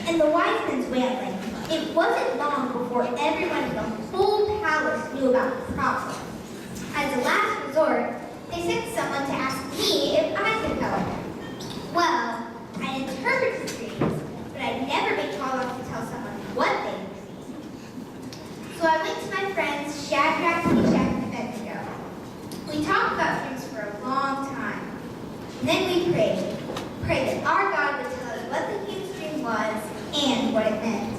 and the wise men's wailing. It wasn't long before everyone in the whole palace knew about the problem. As a last resort, they sent someone to ask me if I could help. Well, I interpreted dreams, but I'd never been tall enough to tell someone what they were seeing. So I went to my friends Shadrach, Meshach, and Abednego. We talked about dreams for a long time. And then we prayed that our God would tell us what the king's dream was and what it meant.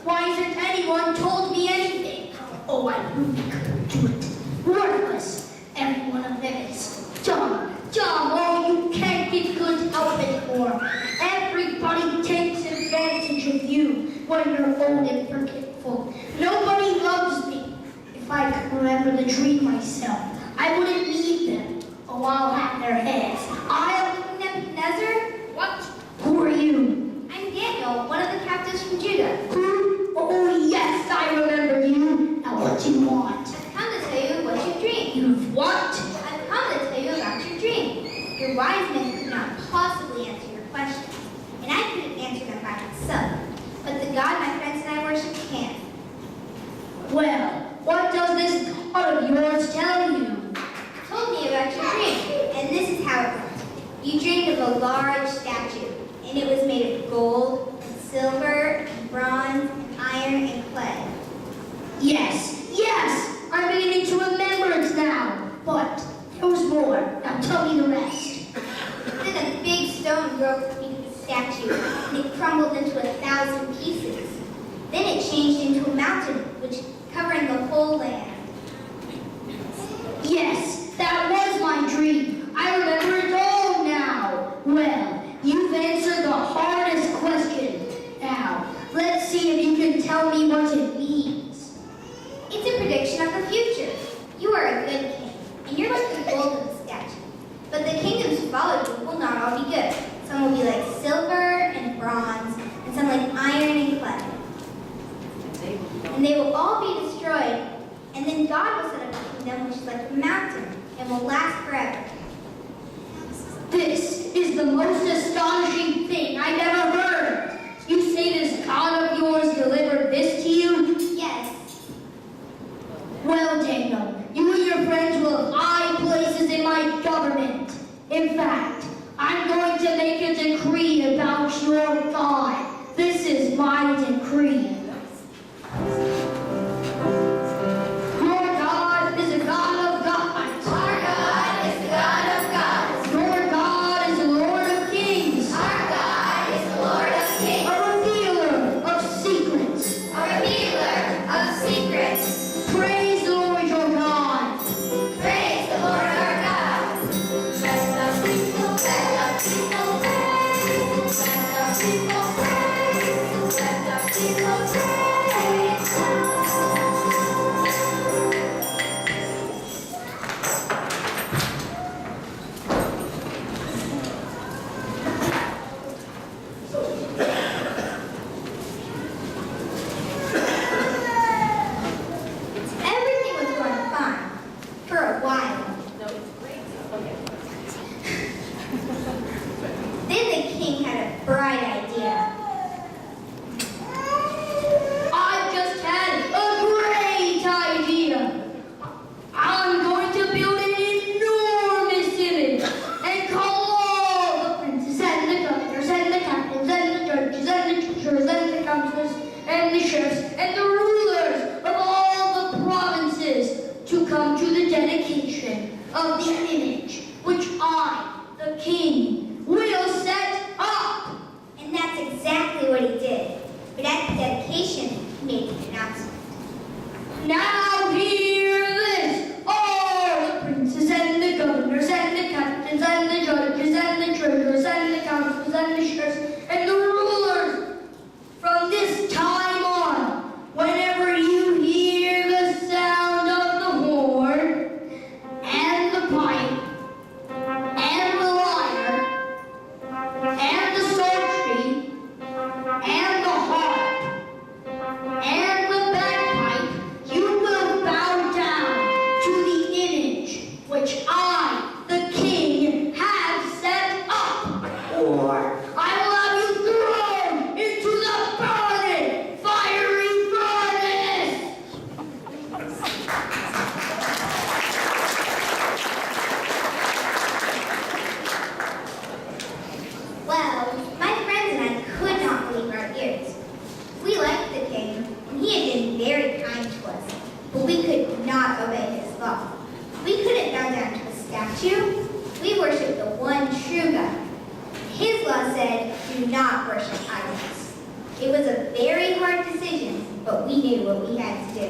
Why hasn't anyone told me anything? Oh, I really couldn't do it. Worthless. Every one of them is dumb. Dumb. Oh, you can't get good help anymore. Everybody takes advantage of you when you're old and forgetful. Nobody loves me. If I could remember the dream myself, I wouldn't need them. Oh, I'll have their heads. King Nebuchadnezzar? What? Who are you? I'm Daniel, one of the captives from Judah. Who Well, what does this God of yours tell you? Told me about your dream, and this is how it went. You dreamed of a large statue, and it was made of gold, and silver, and bronze, and iron, and clay. Yes, I'm beginning to remember it now. But there was more. Now tell me the rest. Then a big stone broke beneath the statue, and it crumbled into 1,000 pieces. Then it changed into a mountain, which covering the whole land. Yes, that was my dream. I remember it all now. Well, you've answered the hardest question. Now, let's see if you can tell me what it means. It's a prediction of the future. You are a good king, and you're like the golden statue. But the kingdoms who follow you will not all be good. Some will be like silver and bronze, and some like iron and clay. And they will all be destroyed, and then God will set up a kingdom which is like a mountain and will last forever. This is the most astonishing thing I've ever heard. You say this God of yours delivered this to you? Yes, Well, Daniel, you and your friends will have high places in my government. In fact, I'm going to make a decree about your God. This is my decree. Your God is a God of gods. our God is the God of gods. Your God is the Lord of kings. Our God is the Lord of kings, A revealer of secrets. a revealer of secrets. Praise the Lord your God. Praise the Lord our God. Let the people praise. Let the people praise. Let the people praise. Everything was going fine for a while. Then the king had a bright idea. I've just had a great idea. I'm going to build an enormous image and call all the princes and the governors and the captains and the judges and the teachers and the counselors and the sheriffs and the rulers of all the provinces to come to the dedication of the image which I, the king, will set up. And that's exactly what he did. But at the dedication, he made an announcement. Now hear this, all the princes and the governors and the captains and the judges and the treasurers and the counselors and the sheriffs and the rulers. From this time on, whenever you hear the sound of the horn and the pipe and the lyre and the psaltery and the harp and the bagpipe, you will bow down to the image which I, the king, have set up, or I will have you thrown into the burning, fiery furnace. Well, my friends and I could not believe our ears. We liked the king, and he had been very kind to us, but we could not obey his law. We couldn't bow down to a statue. We worshiped the one true God. His law said, do not worship idols. It was a very hard decision, but we knew what we had to do.